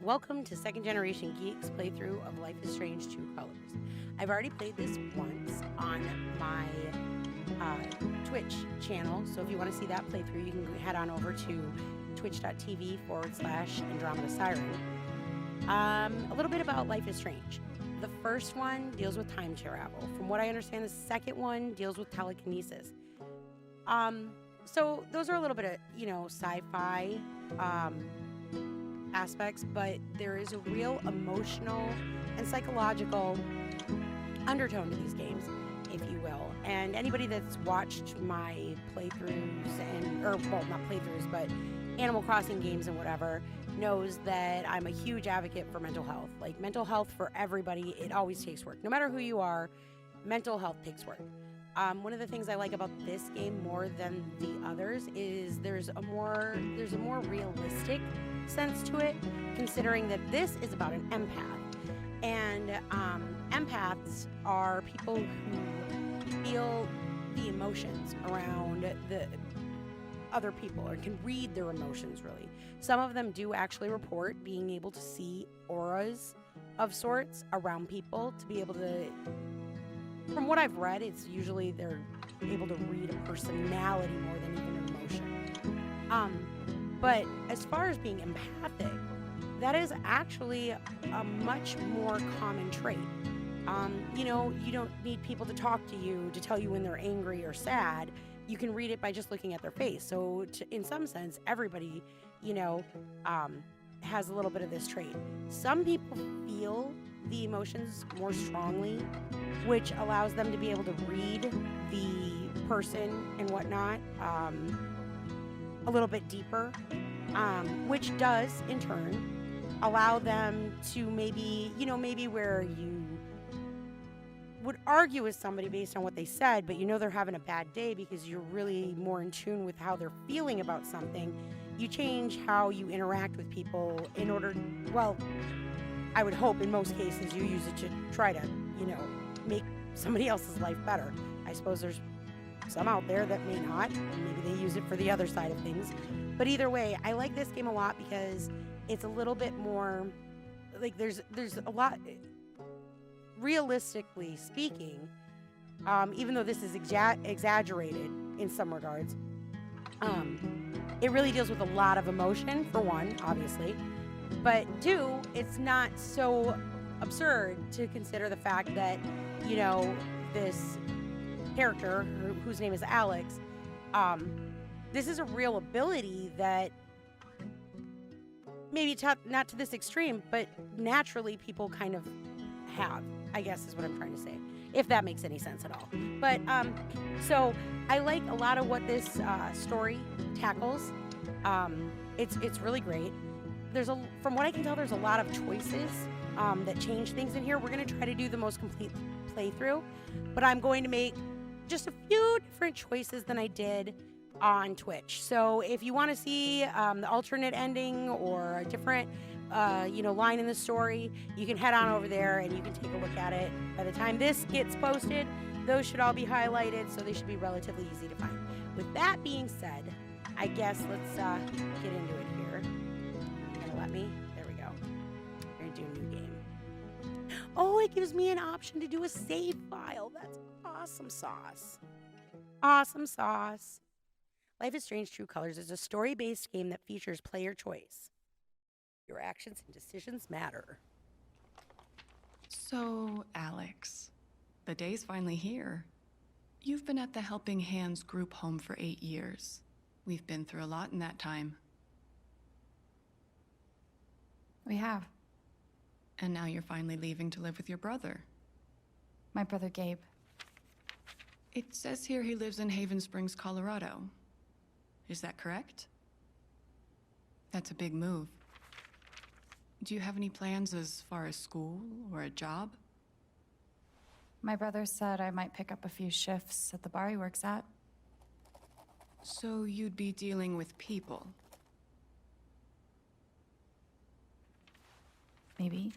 Welcome to Second Generation Geeks playthrough of Life is Strange True Colors. I've already played this once on my Twitch channel, so if you want to see that playthrough, you can head on over to twitch.tv/Andromeda Siren. A little bit about Life is Strange. The first one deals with time travel. From what I understand, the second one deals with telekinesis. So those are a little bit of, sci-fi aspects, but there is a real emotional and psychological undertone to these games, if you will. And anybody that's watched my playthroughs not playthroughs, but Animal Crossing games and whatever, knows that I'm a huge advocate for mental health. Like, mental health for everybody, it always takes work. No matter who you are, mental health takes work. One of the things I like about this game more than the others is there's a more realistic sense to it, considering that this is about an empath. And empaths are people who feel the emotions around the other people, or can read their emotions, really. Some of them do actually report being able to see auras of sorts around people, to be able to, from what I've read, it's usually they're able to read a personality more than even an emotion. But as far as being empathic, that is actually a much more common trait. You don't need people to talk to you to tell you when they're angry or sad. You can read it by just looking at their face. So in some sense, everybody, has a little bit of this trait. Some people feel the emotions more strongly, which allows them to be able to read the person and whatnot a little bit deeper, which does in turn allow them to maybe where you would argue with somebody based on what they said, but they're having a bad day because you're really more in tune with how they're feeling about something. You change how you interact with people in order, I would hope in most cases you use it to try to, make somebody else's life better. I suppose there's some out there that may not, and maybe they use it for the other side of things. But either way, I like this game a lot because it's a little bit more, like there's a lot, realistically speaking, even though this is exaggerated in some regards, it really deals with a lot of emotion, for one, obviously, but two, it's not so absurd to consider the fact that, this character, whose name is Alex, this is a real ability that maybe not to this extreme, but naturally people kind of have, I guess is what I'm trying to say, if that makes any sense at all. But so I like a lot of what this story tackles. It's really great. From what I can tell, there's a lot of choices that change things in here. We're going to try to do the most complete playthrough, but I'm going to make just a few different choices than I did on Twitch. So if you want to see the alternate ending or a different line in the story, you can head on over there and you can take a look at it. By the time this gets posted, those should all be highlighted, so they should be relatively easy to find. With that being said, I guess let's get into it here. You're gonna let me? There we go. We're gonna do a new game. Oh, it gives me an option to do a save file. That's awesome sauce. Awesome sauce. Life is Strange True Colors is a story-based game that features player choice. Your actions and decisions matter. So, Alex, the day's finally here. You've been at the Helping Hands group home for 8 years. We've been through a lot in that time. We have. And now you're finally leaving to live with your brother. My brother Gabe. It says here he lives in Haven Springs, Colorado. Is that correct? That's a big move. Do you have any plans as far as school or a job? My brother said I might pick up a few shifts at the bar he works at. So you'd be dealing with people? Maybe.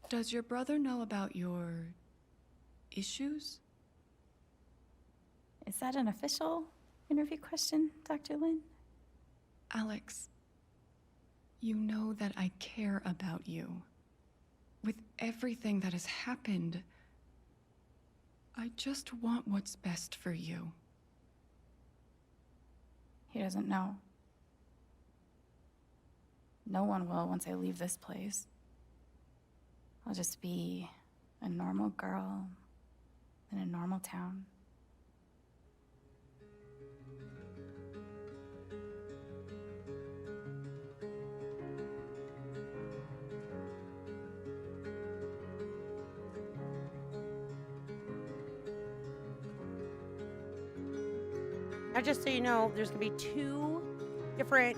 Does your brother know about your issues? Is that an official interview question, Dr. Lin? Alex, You know that I care about you. With everything that has happened, I just want what's best for you. He doesn't know. No one will once I leave this place. I'll just be a normal girl in a normal town. Now, just so you know, there's going to be 2 different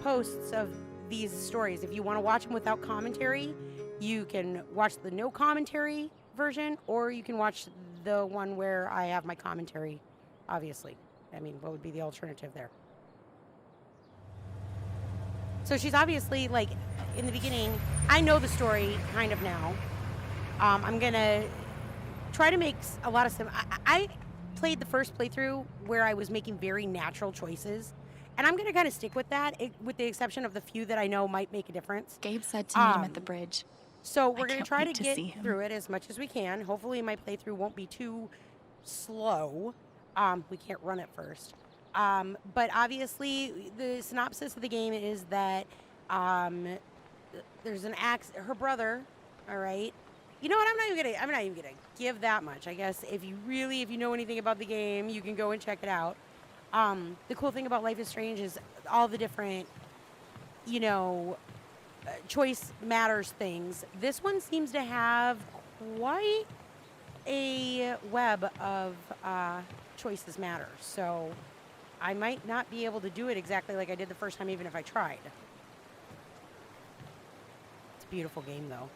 posts of these stories. If you want to watch them without commentary, you can watch the no commentary version, or you can watch the one where I have my commentary, obviously. I mean, what would be the alternative there? So she's obviously, like, in the beginning, I know the story kind of now. I'm going to try to make a lot of I played the first playthrough where I was making very natural choices, and I'm going to kind of stick with that, with the exception of the few that I know might make a difference. Gabe said to meet him at the bridge. So we're going I to try to can't wait to get see him. through it as much as we can. Hopefully my playthrough won't be too slow. We can't run it first. But obviously the synopsis of the game is that there's an her brother, all right. You know what? I'm not even gonna give that much. I guess if you know anything about the game, you can go and check it out. The cool thing about Life is Strange is all the different, choice matters things. This one seems to have quite a web of choices matter. So I might not be able to do it exactly like I did the first time, even if I tried. It's a beautiful game, though.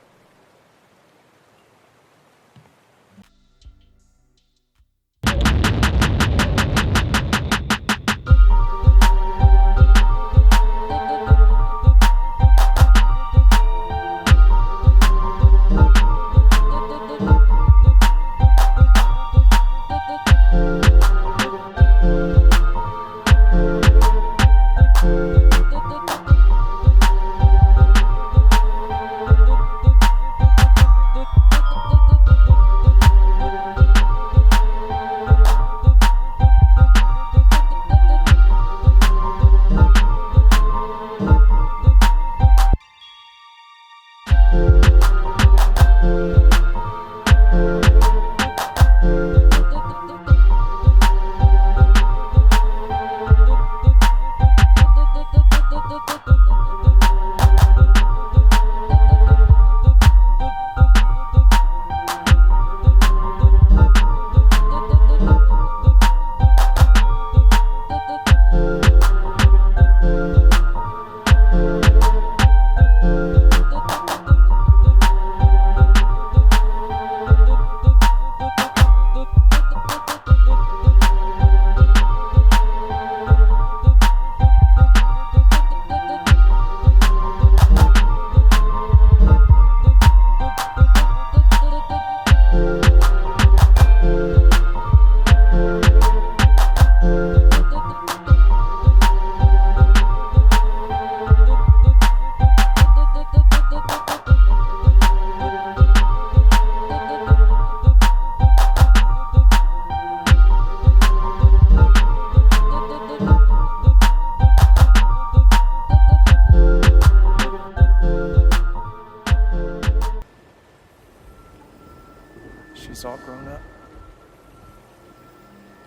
She's all grown up.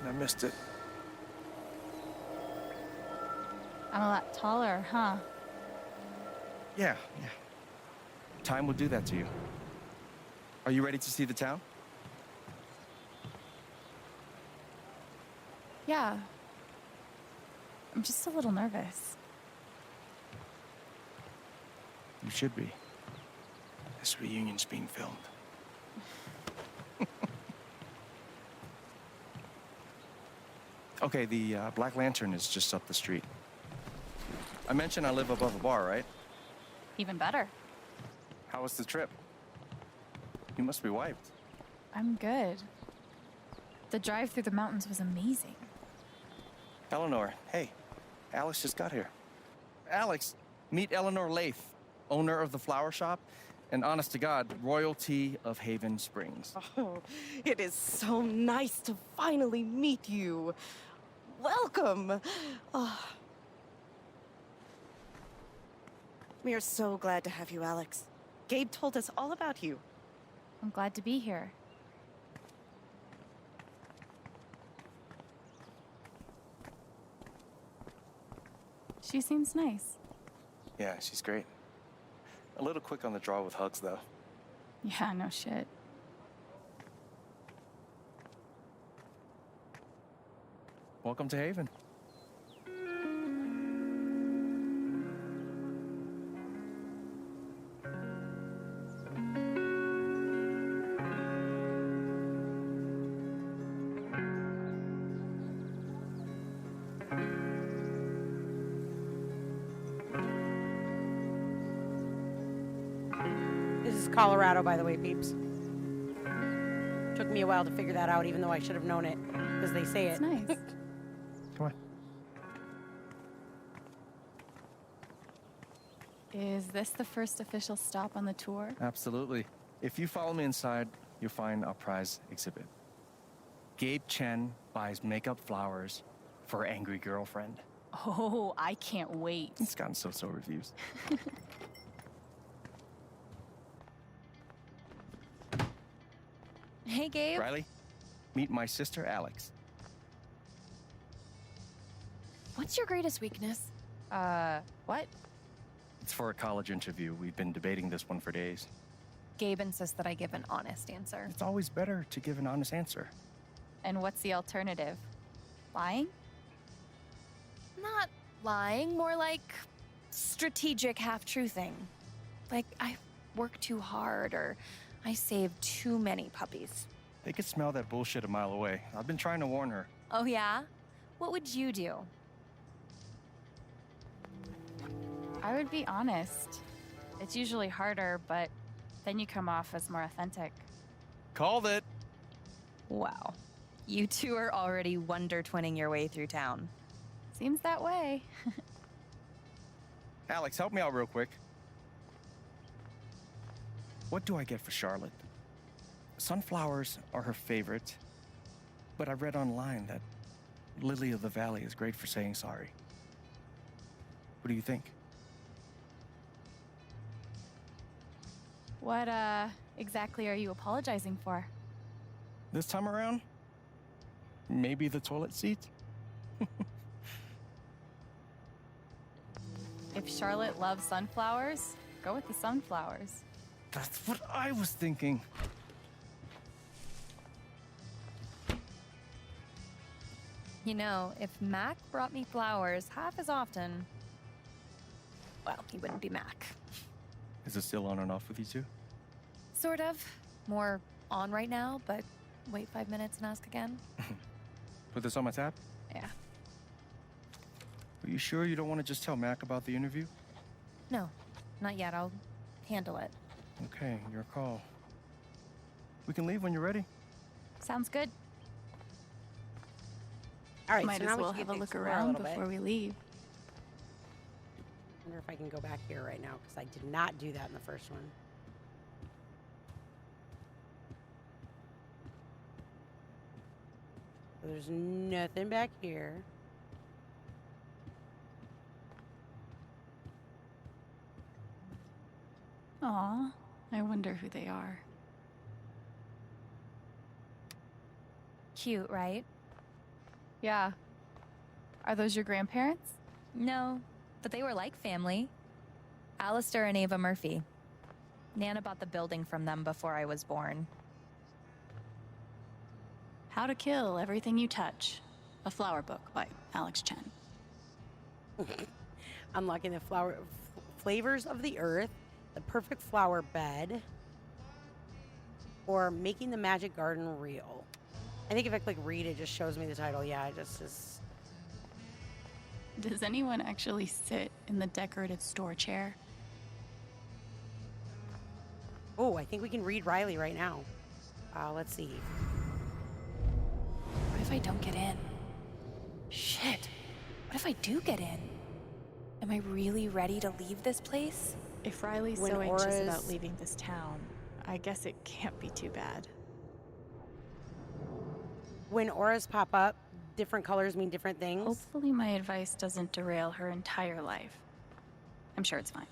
And I missed it. I'm a lot taller, huh? Yeah. Time will do that to you. Are you ready to see the town? Yeah. I'm just a little nervous. You should be. This reunion's being filmed. Okay, the Black Lantern is just up the street. I mentioned I live above a bar, right? Even better. How was the trip? You must be wiped. I'm good. The drive through the mountains was amazing. Eleanor, hey, Alex just got here. Alex, Meet Eleanor Lath, owner of the flower shop, and honest to God, royalty of Haven Springs. Oh, it is so nice to finally meet you. Welcome. Oh. We are so glad to have you, Alex. Gabe told us all about you. I'm glad to be here. She seems nice. Yeah, she's great. A little quick on the draw with hugs, though. Yeah, no shit. Welcome to Haven. This is Colorado, by the way, peeps. Took me a while to figure that out, even though I should have known it, because they say It's it. nice. Come on. Is this the first official stop on the tour? Absolutely. If you follow me inside, you'll find our prize exhibit. Gabe Chen buys makeup flowers for her angry girlfriend. Oh, I can't wait. It's gotten so-so reviews. Hey, Gabe. Riley, meet my sister, Alex. What's your greatest weakness? What? It's for a college interview. We've been debating this one for days. Gabe insists that I give an honest answer. It's always better to give an honest answer. And what's the alternative? Lying? Not lying, more like strategic half-truthing. Like, I work too hard, or I saved too many puppies. They could smell that bullshit a mile away. I've been trying to warn her. Oh, yeah? What would you do? I would be honest. It's usually harder, but then you come off as more authentic. Called it. Wow. You two are already wonder-twinning your way through town. Seems that way. Alex, help me out real quick. What do I get for Charlotte? Sunflowers are her favorite, but I read online that Lily of the Valley is great for saying sorry. What do you think? What, exactly are you apologizing for? This time around, maybe the toilet seat? If Charlotte loves sunflowers, go with the sunflowers. That's what I was thinking. You know, if Mac brought me flowers half as often, well, he wouldn't be Mac. Is it still on and off with you two? Sort of. More on right now, but wait 5 minutes and ask again. Put this on my tab? Yeah. Are you sure you don't want to just tell Mac about the interview? No, not yet. I'll handle it. Okay, your call. We can leave when you're ready. Sounds good. All right, Might so as now well we have should a look explore around little before bit. we leave. Wonder if I can go back here right now, because I did not do that in the first one. So there's nothing back here. Aw, I wonder who they are. Cute, right? Yeah. Are those your grandparents? No, but they were like family. Alistair and Ava Murphy. Nana bought the building from them before I was born. How to Kill Everything You Touch. A flower book by Alex Chen. Unlocking the flavors of the earth, the perfect flower bed, or making the magic garden real. I think if I click read, it just shows me the title. Yeah, it just is. Does anyone actually sit in the decorative store chair? Oh, I think we can read Riley right now. Let's see. What if I don't get in? Shit. What if I do get in? Am I really ready to leave this place? If Riley's When so anxious about auras- leaving this town, I guess it can't be too bad. When auras pop up, different colors mean different things. Hopefully my advice doesn't derail her entire life. I'm sure it's fine.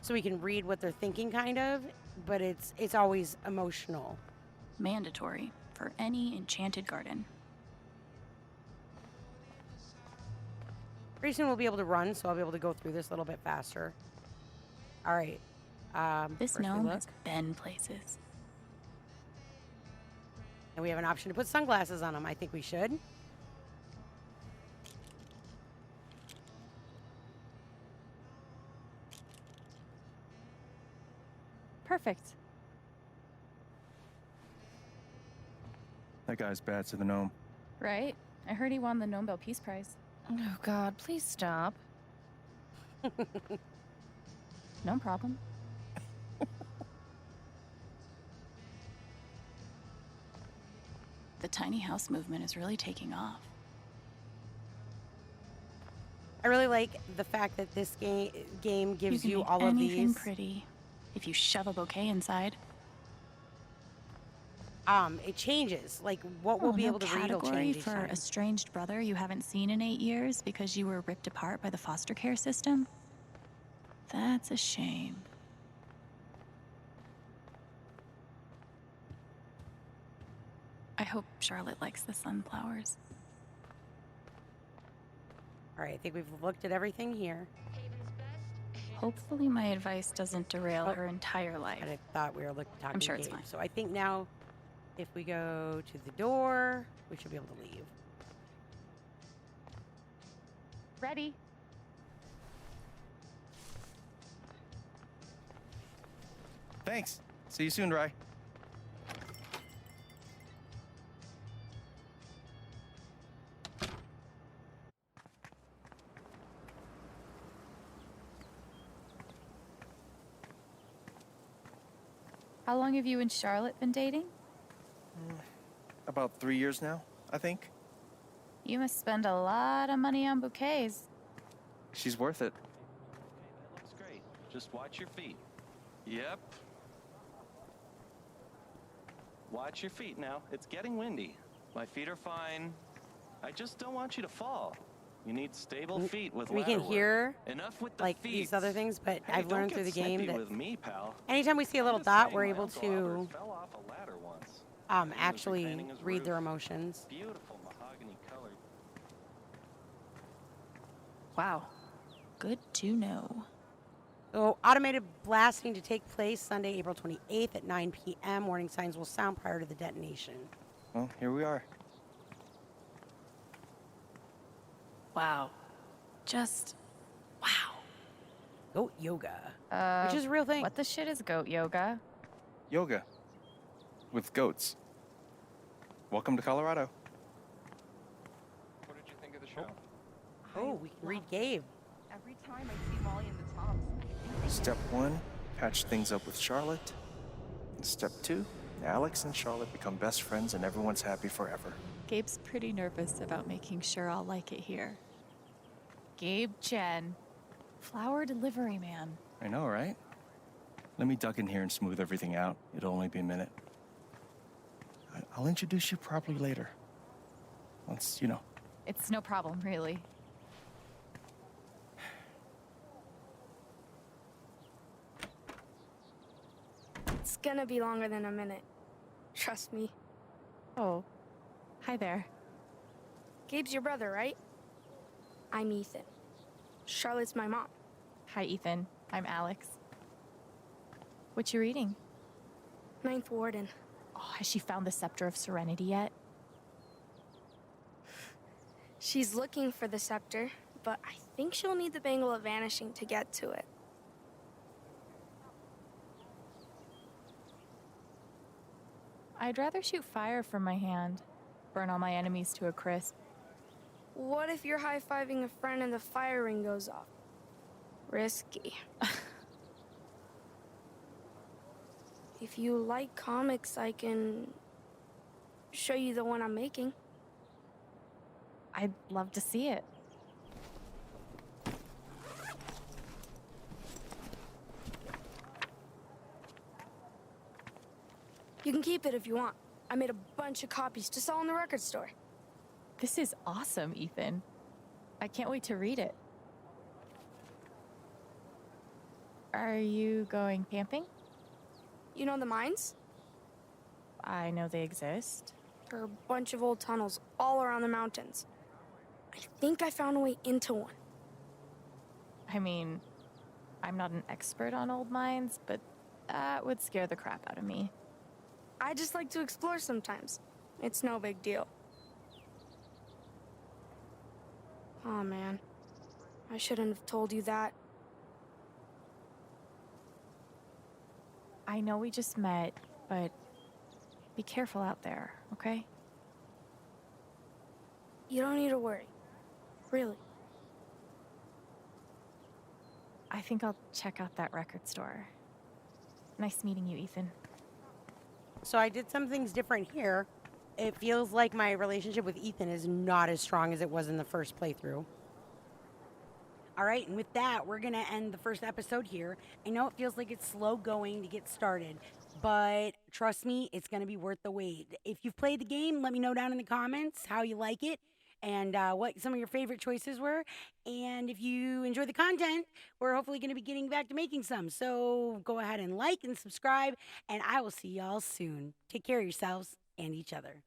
So we can read what they're thinking, kind of, but it's always emotional. Mandatory for any enchanted garden. Pretty soon we'll be able to run, so I'll be able to go through this a little bit faster. All right. This first we gnome look, has been places. and we have an option to put sunglasses on them. I think we should. Perfect. That guy's bad to the gnome. Right? I heard he won the Nobel Peace Prize. Oh God, please stop. No problem. The tiny house movement is really taking off. I really like the fact that this game gives you you can all make of anything these. pretty if you shove a bouquet inside. It changes. Like what we'll be no able to read will category change each for time. a estranged brother you haven't seen in 8 years because you were ripped apart by the foster care system? That's a shame. I hope Charlotte likes the sunflowers. All right, I think we've looked at everything here. Hopefully my advice doesn't derail Oh. her entire life. But I thought we were talking sure it's games. fine. So I think now, if we go to the door, we should be able to leave. Ready? Thanks. See you soon, Rye. How long have you and Charlotte been dating? About 3 years now, I think. You must spend a lot of money on bouquets. She's worth it. That looks great. Just watch your feet. Yep. Watch your feet now. It's getting windy. My feet are fine. I just don't want you to fall. You need stable feet with We can ladder work. hear Enough with the like feet. these other things, but Hey, I've don't learned get through the game snippy that with me, pal. anytime we see a little I'm just dot, saying, we're my able Uncle to Albert fell off a ladder once. He was actually repainting his read their roof. emotions. Beautiful mahogany color. Wow. Good to know. So automated blasting to take place Sunday, April 28th at 9 p.m. Warning signs will sound prior to the detonation. Well, here we are. Wow. Just wow. Goat yoga, which is a Uh, real thing. What the shit is goat yoga? Yoga. With goats. Welcome to Colorado. What did you think of the show? Oh, we can read Gabe. Every time I see Molly in the tubs, Step 1, patch things up with Charlotte. And Step 2, Alex and Charlotte become best friends and everyone's happy forever. Gabe's pretty nervous about making sure I'll like it here. Gabe Chen. Flower delivery man. I know, right? Let me duck in here and smooth everything out. It'll only be a minute. I'll introduce you properly later. Once, It's no problem, really. It's gonna be longer than a minute. Trust me. Oh. Hi there. Gabe's your brother, right? I'm Ethan. Charlotte's my mom. Hi, Ethan. I'm Alex. What you reading? Ninth Warden. Oh, has she found the Scepter of Serenity yet? She's looking for the scepter, but I think she'll need the Bangle of Vanishing to get to it. I'd rather shoot fire from my hand. Burn all my enemies to a crisp. What if you're high-fiving a friend and the fire ring goes off? Risky. If you like comics, I can show you the one I'm making. I'd love to see it. You can keep it if you want. I made a bunch of copies to sell in the record store. This is awesome, Ethan. I can't wait to read it. Are you going camping? You know the mines? I know they exist. There are a bunch of old tunnels all around the mountains. I think I found a way into one. I mean, I'm not an expert on old mines, but that would scare the crap out of me. I just like to explore sometimes. It's no big deal. Oh man, I shouldn't have told you that. I know we just met, but be careful out there, okay? You don't need to worry. Really. I think I'll check out that record store. Nice meeting you, Ethan. So I did some things different here. It feels like my relationship with Ethan is not as strong as it was in the first playthrough. All right, and with that, we're going to end the first episode here. I know it feels like it's slow going to get started, but trust me, it's going to be worth the wait. If you've played the game, let me know down in the comments how you like it and what some of your favorite choices were. And if you enjoy the content, we're hopefully going to be getting back to making some. So go ahead and like and subscribe, and I will see y'all soon. Take care of yourselves and each other.